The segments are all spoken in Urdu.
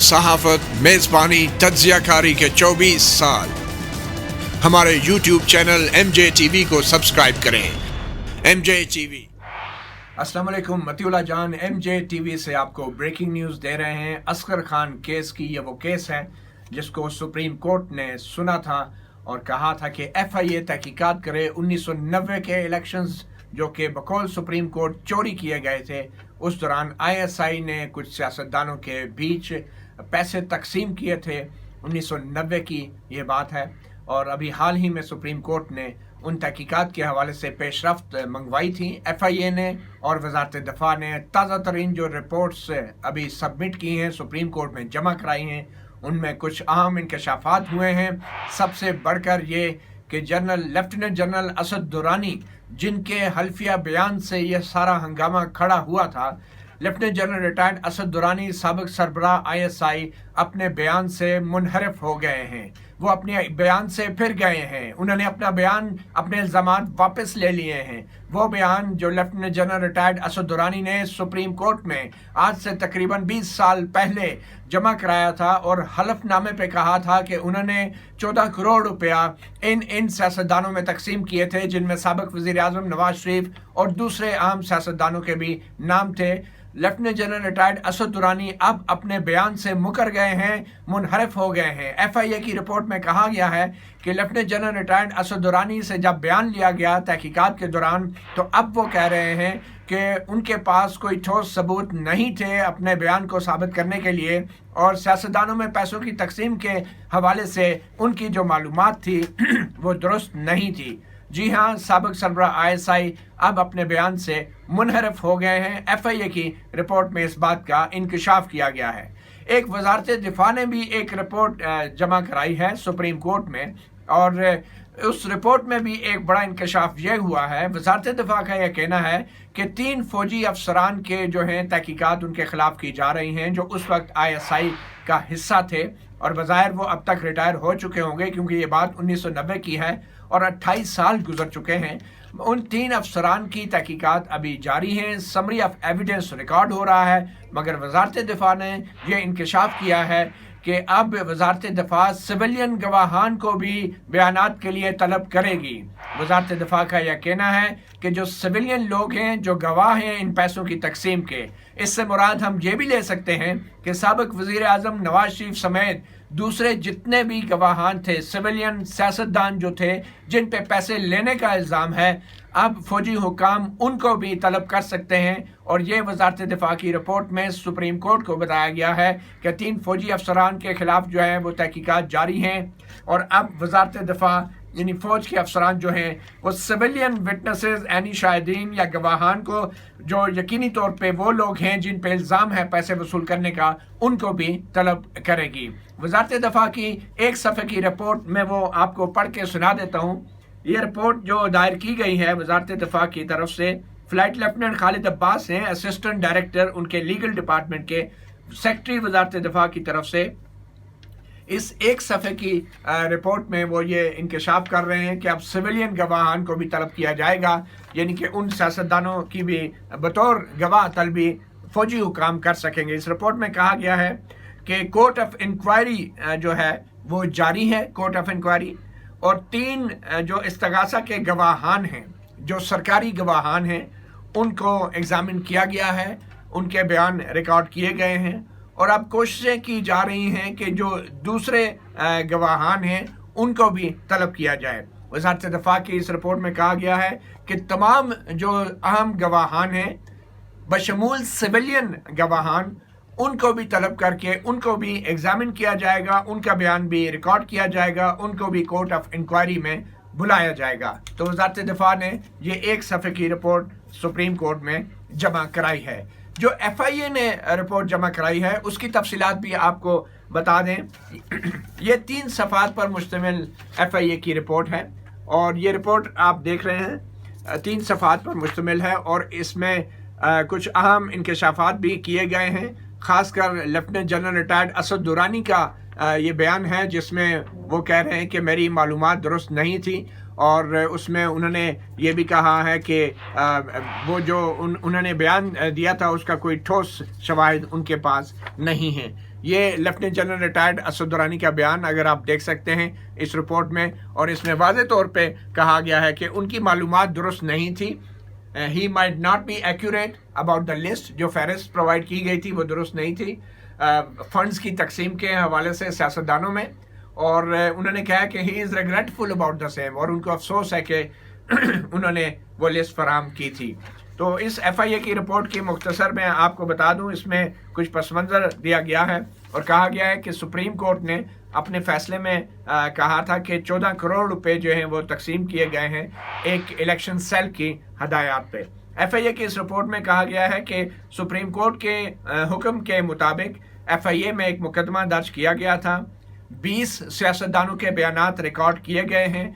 صحافت، میزبانی، تجزیہ کاری کے 24 سال۔ ہمارے یوٹیوب چینل MJtv کو سبسکرائب کریں۔ MJtv۔ السلام علیکم، متی اللہ جان MJtv سے آپ کو بریکنگ نیوز دے رہے ہیں۔ اصغر خان کیس کی یہ وہ کیس ہے جس کو سپریم کورٹ نے سنا تھا اور کہا تھا کہ FIA تحقیقات کرے۔ 1990 کے الیکشنز جو کہ بقول سپریم کورٹ چوری کیے گئے تھے، اس دوران ISI نے کچھ سیاستدانوں کے بیچ پیسے تقسیم کیے تھے۔ 1990 کی یہ بات ہے، اور ابھی حال ہی میں سپریم کورٹ نے ان تحقیقات کے حوالے سے پیش رفت منگوائی تھی۔ FIA نے اور وزارت دفاع نے تازہ ترین جو رپورٹس ابھی سبمٹ کی ہیں، سپریم کورٹ میں جمع کرائی ہیں، ان میں کچھ اہم انکشافات ہوئے ہیں۔ سب سے بڑھ کر یہ کہ لیفٹیننٹ جنرل اسد درانی، جن کے حلفیہ بیان سے یہ سارا ہنگامہ کھڑا ہوا تھا، lieutenant general retired Asad Durrani سابق سربراہ ISI اپنے بیان سے منحرف ہو گئے ہیں۔ وہ اپنے بیان سے پھر گئے ہیں، انہوں نے اپنا بیان، اپنے الزامات واپس لے لیے ہیں۔ وہ بیان جو lieutenant general retired Asad Durrani نے سپریم کورٹ میں آج سے تقریباً 20 سال پہلے جمع کرایا تھا اور حلف نامے پہ کہا تھا کہ انہوں نے 14 کروڑ روپیہ ان سیاستدانوں میں تقسیم کیے تھے، جن میں سابق وزیر اعظم نواز شریف اور دوسرے اہم سیاستدانوں کے بھی نام تھے۔ Lieutenant general retired Asad Durrani اب اپنے بیان سے مکر گئے ہیں، منحرف ہو گئے ہیں۔ FIA کی رپورٹ میں کہا گیا ہے کہ lieutenant general retired Asad Durrani سے جب بیان لیا گیا تحقیقات کے دوران، تو اب وہ کہہ رہے ہیں کہ ان کے پاس کوئی ٹھوس ثبوت نہیں تھے اپنے بیان کو ثابت کرنے کے لیے، اور سیاستدانوں میں پیسوں کی تقسیم کے حوالے سے ان کی جو معلومات تھی وہ درست نہیں تھی۔ جی ہاں، سابق سربراہ ISI اب اپنے بیان سے منحرف ہو گئے ہیں۔ FIA کی رپورٹ میں اس بات کا انکشاف کیا گیا ہے۔ ایک وزارت دفاع نے بھی ایک رپورٹ جمع کرائی ہے سپریم کورٹ میں، اور اس رپورٹ میں بھی ایک بڑا انکشاف یہ ہوا ہے۔ وزارت دفاع کا یہ کہنا ہے کہ 3 فوجی افسران کے جو ہیں تحقیقات ان کے خلاف کی جا رہی ہیں، جو اس وقت ISI کا حصہ تھے، اور بظاہر وہ اب تک ریٹائر ہو چکے ہوں گے، کیونکہ یہ بات 1990 کی ہے اور 28 سال گزر چکے ہیں۔ ان 3 افسران کی تحقیقات ابھی جاری ہیں، سمری آف ایویڈنس ریکارڈ ہو رہا ہے، مگر وزارت دفاع نے یہ انکشاف کیا ہے کہ اب وزارت دفاع سویلین گواہان کو بھی بیانات کے لیے طلب کرے گی۔ وزارت دفاع کا یہ کہنا ہے کہ جو سویلین لوگ ہیں، جو گواہ ہیں ان پیسوں کی تقسیم کے، اس سے مراد ہم یہ بھی لے سکتے ہیں کہ سابق وزیر اعظم نواز شریف سمیت دوسرے جتنے بھی گواہان تھے، سویلین سیاستدان جو تھے جن پہ پیسے لینے کا الزام ہے، اب فوجی حکام ان کو بھی طلب کر سکتے ہیں۔ اور یہ وزارت دفاع کی رپورٹ میں سپریم کورٹ کو بتایا گیا ہے کہ 3 فوجی افسران کے خلاف جو ہے وہ تحقیقات جاری ہیں، اور اب وزارت دفاع یعنی فوج کے افسران جو ہیں وہ سویلین وٹنسز یعنی شاہدین یا گواہان کو، جو یقینی طور پہ وہ لوگ ہیں جن پہ الزام ہے پیسے وصول کرنے کا، ان کو بھی طلب کرے گی۔ وزارت دفاع کی ایک صفحے کی رپورٹ میں وہ آپ کو پڑھ کے سنا دیتا ہوں۔ یہ رپورٹ جو دائر کی گئی ہے وزارت دفاع کی طرف سے، فلائٹ لیفٹیننٹ خالد عباس ہیں، اسسٹنٹ ڈائریکٹر ان کے لیگل ڈپارٹمنٹ کے، سیکرٹری وزارت دفاع کی طرف سے۔ اس ایک صفحے کی رپورٹ میں وہ یہ انکشاف کر رہے ہیں کہ اب سویلین گواہان کو بھی طلب کیا جائے گا، یعنی کہ ان سیاستدانوں کی بھی بطور گواہ طلبی فوجی حکام کر سکیں گے۔ اس رپورٹ میں کہا گیا ہے کہ کورٹ آف انکوائری جو ہے وہ جاری ہے، کورٹ آف انکوائری، اور 3 جو استغاثہ کے گواہان ہیں، جو سرکاری گواہان ہیں، ان کو ایگزامن کیا گیا ہے، ان کے بیان ریکارڈ کیے گئے ہیں، اور اب کوششیں کی جا رہی ہیں کہ جو دوسرے گواہان ہیں ان کو بھی طلب کیا جائے۔ وزارت دفاع کی اس رپورٹ میں کہا گیا ہے کہ تمام جو اہم گواہان ہیں بشمول سویلین گواہان، ان کو بھی طلب کر کے ان کو بھی ایگزامن کیا جائے گا، ان کا بیان بھی ریکارڈ کیا جائے گا، ان کو بھی کورٹ آف انکوائری میں بلایا جائے گا۔ تو وزارت دفاع نے یہ ایک صفحے کی رپورٹ سپریم کورٹ میں جمع کرائی ہے۔ جو FIA نے رپورٹ جمع کرائی ہے اس کی تفصیلات بھی آپ کو بتا دیں۔ یہ 3 صفحات پر مشتمل FIA کی رپورٹ ہے، اور یہ رپورٹ آپ دیکھ رہے ہیں 3 صفحات پر مشتمل ہے، اور اس میں کچھ اہم انکشافات بھی کیے گئے ہیں، خاص کر lieutenant general retired Asad Durrani کا یہ بیان ہے جس میں وہ کہہ رہے ہیں کہ میری معلومات درست نہیں تھی، اور اس میں انہوں نے یہ بھی کہا ہے کہ وہ جو انہوں نے بیان دیا تھا اس کا کوئی ٹھوس شواہد ان کے پاس نہیں ہے۔ یہ lieutenant general retired Asad Durrani کا بیان اگر آپ دیکھ سکتے ہیں اس رپورٹ میں، اور اس میں واضح طور پہ کہا گیا ہے کہ ان کی معلومات درست نہیں تھی. He might not be accurate about the list. جو فہرست پرووائڈ کی گئی تھی وہ درست نہیں تھی فنڈز کی تقسیم کے حوالے سے سیاستدانوں میں، اور انہوں نے کہا کہ he is regretful about the same، اور ان کو افسوس ہے کہ انہوں نے وہ لسٹ فراہم کی تھی. تو اس ایف آئی اے کی رپورٹ کی مختصر میں آپ کو بتا دوں، اس میں کچھ پس منظر دیا گیا ہے اور کہا گیا ہے کہ سپریم کورٹ نے اپنے فیصلے میں کہا تھا کہ 14 کروڑ روپے جو ہیں وہ تقسیم کیے گئے ہیں ایک الیکشن سیل کی ہدایات پہ. ایف آئی اے کی اس رپورٹ میں کہا گیا ہے کہ سپریم کورٹ کے حکم کے مطابق ایف آئی اے میں ایک مقدمہ درج کیا گیا تھا، 20 سیاستدانوں کے بیانات ریکارڈ کیے گئے ہیں،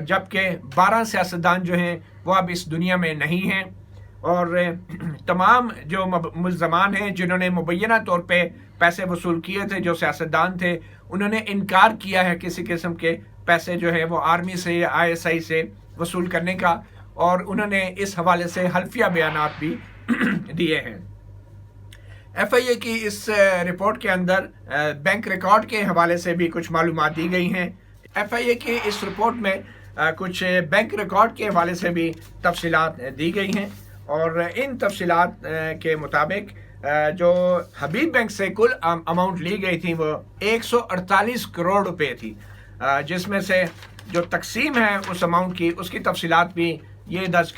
جبکہ 12 سیاستدان جو ہیں وہ اب اس دنیا میں نہیں ہیں، اور تمام جو ملزمان ہیں جنہوں نے مبینہ طور پہ پیسے وصول کیے تھے، جو سیاستدان تھے، انہوں نے انکار کیا ہے کسی قسم کے پیسے جو ہے وہ آرمی سے یا آئی ایس آئی سے وصول کرنے کا، اور انہوں نے اس حوالے سے حلفیہ بیانات بھی دیے ہیں. ایف آئی اے کی اس رپورٹ کے اندر بینک ریکارڈ کے حوالے سے بھی کچھ معلومات دی گئی ہیں. ایف آئی اے کی اس رپورٹ میں کچھ بینک ریکارڈ کے حوالے سے بھی تفصیلات دی گئی ہیں، اور ان تفصیلات کے مطابق جو حبیب بینک سے کل اماؤنٹ لی گئی تھی وہ 148 کروڑ روپے تھی، جس میں سے جو تقسیم ہے اس اماؤنٹ کی، اس کی تفصیلات بھی یہ درج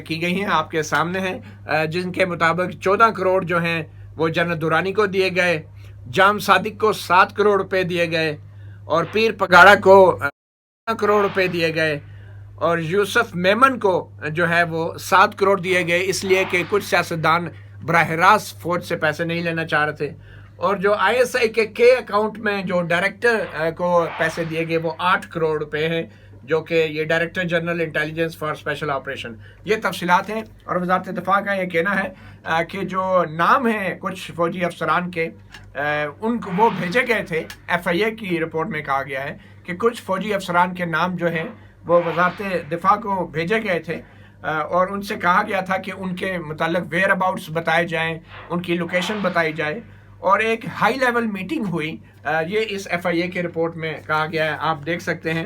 کی گئی ہیں، آپ کے سامنے ہیں، جن کے مطابق 14 کروڑ جو ہیں وہ جنرل درانی کو دیے گئے، جام صادق کو 7 کروڑ روپے دیے گئے، اور پیر پگاڑا کو 15 کروڑ روپے دیے گئے، اور یوسف میمن کو جو ہے وہ 7 کروڑ دیے گئے، اس لیے کہ کچھ سیاستدان براہ راست فوج سے پیسے نہیں لینا چاہ رہے تھے. اور جو آئی ایس آئی کے اکاؤنٹ میں جو ڈائریکٹر کو پیسے دیے گئے وہ 8 کروڑ روپے ہیں، جو کہ یہ director general intelligence for special operation. یہ تفصیلات ہیں، اور وزارت دفاع کا یہ کہنا ہے کہ جو نام ہیں کچھ فوجی افسران کے ان کو وہ بھیجے گئے تھے. ایف آئی اے کی رپورٹ میں کہا گیا ہے کہ کچھ فوجی افسران کے نام جو ہیں وہ وزارت دفاع کو بھیجے گئے تھے، اور ان سے کہا گیا تھا کہ ان کے متعلق ویئر اباؤٹس بتائے جائیں، ان کی لوکیشن بتائی جائے، اور ایک ہائی لیول میٹنگ ہوئی. یہ اس ایف آئی اے کے رپورٹ میں کہا گیا ہے، آپ دیکھ سکتے ہیں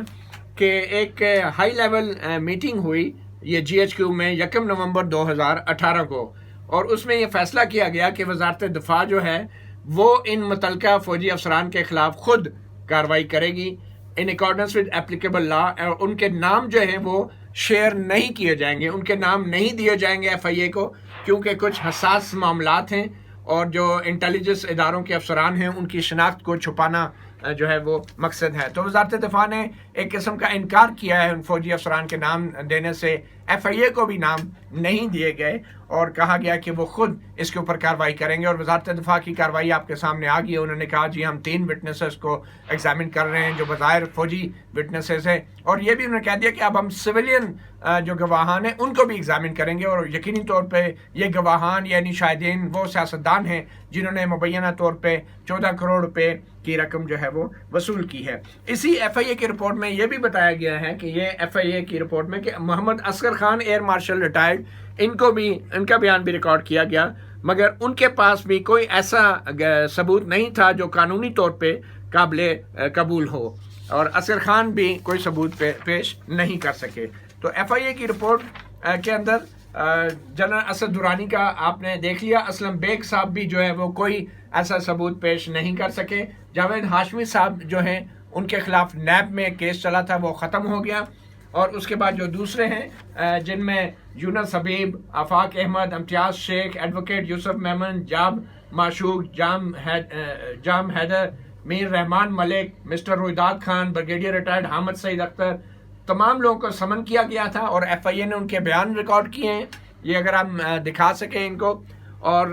کہ ایک ہائی لیول میٹنگ ہوئی یہ جی ایچ کیو میں 1 نومبر 2018 کو، اور اس میں یہ فیصلہ کیا گیا کہ وزارت دفاع جو ہے وہ ان متعلقہ فوجی افسران کے خلاف خود کارروائی کرے گی in accordance with applicable law, اور ان کے نام جو ہیں وہ شیئر نہیں کیے جائیں گے، ان کے نام نہیں دیے جائیں گے ایف آئی اے کو، کیونکہ کچھ حساس معاملات ہیں، اور جو انٹیلیجنس اداروں کے افسران ہیں ان کی شناخت کو چھپانا جو ہے وہ مقصد ہے. تو وزارت دفاع نے ایک قسم کا انکار کیا ہے ان فوجی افسران کے نام دینے سے، ایف آئی اے کو بھی نام نہیں دیے گئے، اور کہا گیا کہ وہ خود اس کے اوپر کارروائی کریں گے. اور وزارت دفاع کی کارروائی آپ کے سامنے آ گئی ہے. انہوں نے کہا جی ہم 3 وٹنسز کو ایگزامن کر رہے ہیں جو بظاہر فوجی وٹنسز ہیں، اور یہ بھی انہوں نے کہہ دیا کہ اب ہم سویلین جو گواہان ہیں ان کو بھی ایگزامن کریں گے، اور یقینی طور پہ یہ گواہان یعنی شاہدین وہ سیاستدان ہیں جنہوں نے مبینہ طور پہ 14 کروڑ روپے کی رقم جو ہے وہ وصول کی ہے. اسی ایف آئی اے کی رپورٹ میں یہ بھی بتایا گیا ہے کہ یہ ایف آئی اے کی رپورٹ میں کہ Muhammad Asghar Khan air marshal retired, ان کو بھی ان کا بیان بھی ریکارڈ کیا گیا، مگر ان کے پاس بھی کوئی ایسا ثبوت نہیں تھا جو قانونی طور پہ قابل قبول ہو، اور اصغر خان بھی کوئی ثبوت پیش نہیں کر سکے. تو ایف آئی اے کی رپورٹ کے اندر جنرل اسد درانی کا آپ نے دیکھ لیا، اسلم بیگ صاحب بھی جو ہے وہ کوئی ایسا ثبوت پیش نہیں کر سکے، جاوید ہاشمی صاحب جو ہیں ان کے خلاف نیب میں کیس چلا تھا وہ ختم ہو گیا، اور اس کے بعد جو دوسرے ہیں جن میں یونس حبیب، آفاق احمد، امتیاز شیخ، ایڈوکیٹ یوسف میمن، جاب Mashooq, Jam Haider, Mir Rehman Malik, mister Roedad Khan, brigadier retired Hamid Saeed Akhtar, تمام لوگوں کو سمن کیا گیا تھا، اور ایف آئی اے نے ان کے بیان ریکارڈ کیے ہیں. یہ اگر ہم دکھا سکیں ان کو، اور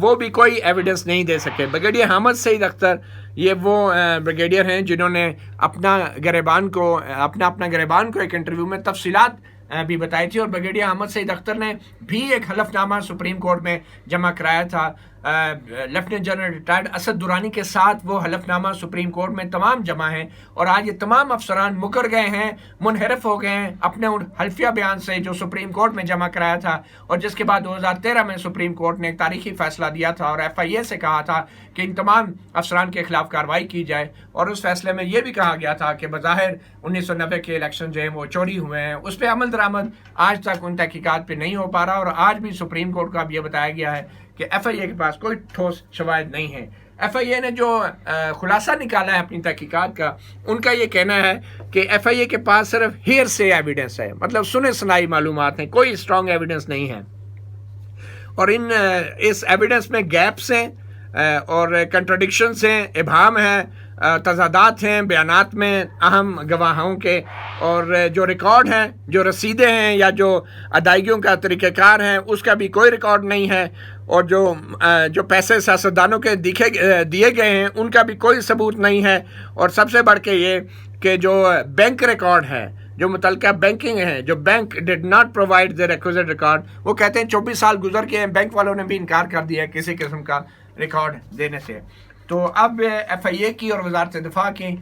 وہ بھی کوئی ایویڈنس نہیں دے سکے. بریگیڈیئر حامد سعید اختر یہ وہ بریگیڈیئر ہیں جنہوں نے اپنا گریبان کو ایک انٹرویو میں تفصیلات بھی بتائی تھی، اور بریگیڈیئر حامد سعید اختر نے بھی ایک حلف نامہ سپریم کورٹ میں جمع کرایا تھا lieutenant general retired Asad Durrani کے ساتھ وہ حلف نامہ سپریم کورٹ میں تمام جمع ہیں، اور آج یہ تمام افسران مکر گئے ہیں، منحرف ہو گئے ہیں اپنے حلفیہ بیان سے جو سپریم کورٹ میں جمع کرایا تھا، اور جس کے بعد 2013 میں سپریم کورٹ نے ایک تاریخی فیصلہ دیا تھا اور FIA سے کہا تھا کہ ان تمام افسران کے خلاف کارروائی کی جائے، اور اس فیصلے میں یہ بھی کہا گیا تھا کہ بظاہر 1990 کے الیکشن جو ہیں وہ چوری ہوئے ہیں، اس پہ عمل درآمد آج تک ان تحقیقات پہ نہیں ہو پا رہا، اور آج بھی سپریم کورٹ کا اب یہ بتایا گیا ہے کہ FIA کے پاس کوئی ٹھوس شواہد نہیں ہے۔ FIA نے جو خلاصہ نکالا ہے اپنی تحقیقات کا، ان کا یہ کہنا ہے کہ FIA کے پاس صرف ہیئر سے ایویڈنس ہے، مطلب سنے سنائی معلومات ہیں، کوئی اسٹرانگ ایویڈنس نہیں ہے، اور اس ایویڈنس میں گیپس ہیں اور کنٹرڈکشنز ہیں، ابہام ہیں، تضادات ہیں بیانات میں اہم گواہوں کے، اور جو ریکارڈ ہیں، جو رسیدیں ہیں یا جو ادائیگیوں کا طریقہ کار ہیں، اس کا بھی کوئی ریکارڈ نہیں ہے، اور جو پیسے سیاستدانوں کے دیے گئے ہیں ان کا بھی کوئی ثبوت نہیں ہے، اور سب سے بڑھ کے یہ کہ جو بینک ریکارڈ ہے، جو متعلقہ بینکنگ ہے، جو bank did not provide the requisite record, وہ کہتے ہیں 24 سال گزر کے ہیں، بینک والوں نے بھی انکار کر دیا ہے کسی قسم کا ریکارڈ دینے سے۔ تو اب FIA کی اور وزارت دفاع کی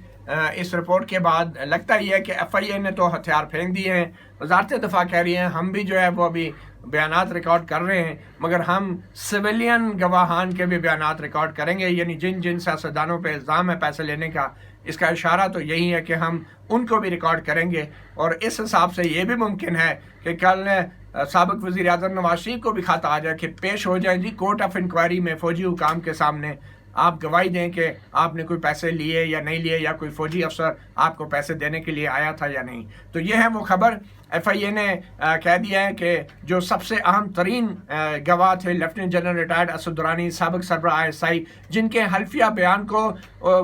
اس رپورٹ کے بعد لگتا ہی ہے کہ FIA نے تو ہتھیار پھینک دیے ہیں، وزارت دفاع کہہ رہی ہیں ہم بھی جو ہے وہ ابھی بیانات ریکارڈ کر رہے ہیں، مگر ہم سویلین گواہان کے بھی بیانات ریکارڈ کریں گے، یعنی جن سیاستدانوں پہ الزام ہے پیسے لینے کا، اس کا اشارہ تو یہی ہے کہ ہم ان کو بھی ریکارڈ کریں گے، اور اس حساب سے یہ بھی ممکن ہے کہ کل سابق وزیر اعظم نواز شریف کو بھی خط آ جائے کہ پیش ہو جائیں جی کورٹ آف انکوائری میں فوجی حکام کے سامنے، آپ گواہی دیں کہ آپ نے کوئی پیسے لیے یا نہیں لیے، یا کوئی فوجی افسر آپ کو پیسے دینے کے لیے آیا تھا یا نہیں۔ تو یہ ہے وہ خبر۔ FIA نے کہہ دیا ہے کہ جو سب سے اہم ترین گواہ تھے lieutenant general retired Asad Durrani, سابق سربراہ ISI، جن کے حلفیہ بیان کو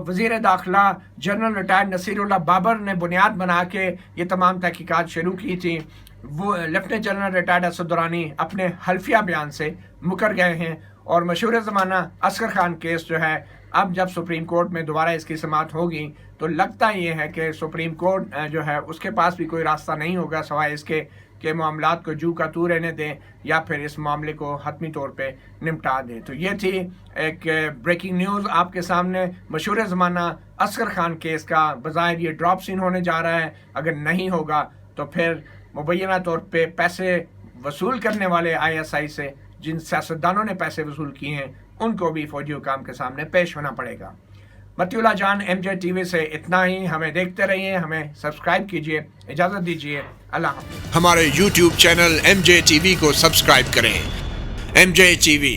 وزیر داخلہ جنرل ریٹائرڈ نصیر اللہ بابر نے بنیاد بنا کے یہ تمام تحقیقات شروع کی تھی، وہ lieutenant general retired Asad Durrani اپنے حلفیہ بیان سے مکر گئے ہیں، اور مشہور زمانہ اصغر خان کیس جو ہے اب جب سپریم کورٹ میں دوبارہ اس کی سماعت ہوگی تو لگتا یہ ہے کہ سپریم کورٹ جو ہے اس کے پاس بھی کوئی راستہ نہیں ہوگا سوائے اس کے کہ معاملات کو جو کا تو رہنے دیں یا پھر اس معاملے کو حتمی طور پہ نمٹا دیں۔ تو یہ تھی ایک بریکنگ نیوز آپ کے سامنے، مشہور زمانہ اصغر خان کیس کا بظاہر یہ ڈراپ سین ہونے جا رہا ہے، اگر نہیں ہوگا تو پھر مبینہ طور پہ پیسے وصول کرنے والے ISI سے جن سیاستدانوں نے پیسے وصول کیے ہیں ان کو بھی فوجی حکام کے سامنے پیش ہونا پڑے گا۔ متی اللہ جان MJtv سے اتنا ہی، ہمیں دیکھتے رہیے، ہمیں سبسکرائب کیجیے، اجازت دیجیے، اللہ حافظ۔ ہمارے YouTube چینل MJtv کو سبسکرائب کریں۔ MJtv